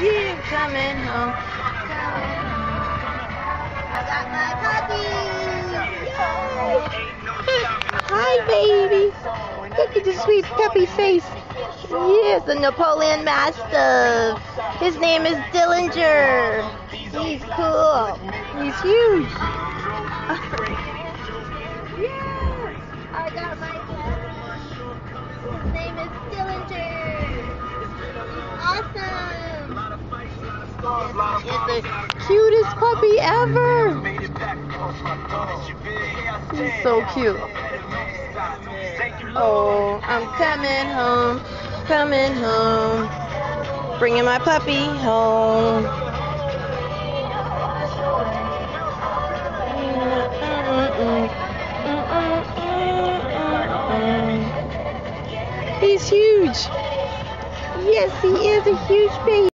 Yeah, coming home. I got my puppy. Hi, baby. Look at the sweet puppy face. Yes, the Napoleon Mastiff. His name is Dillinger. He's cool. He's huge. Yeah, I got my puppy. His name is Dillinger. Awesome. It's the cutest puppy ever. He's so cute. Oh, I'm coming home, coming home, bringing my puppy home. He's huge. Yes, he is a huge baby.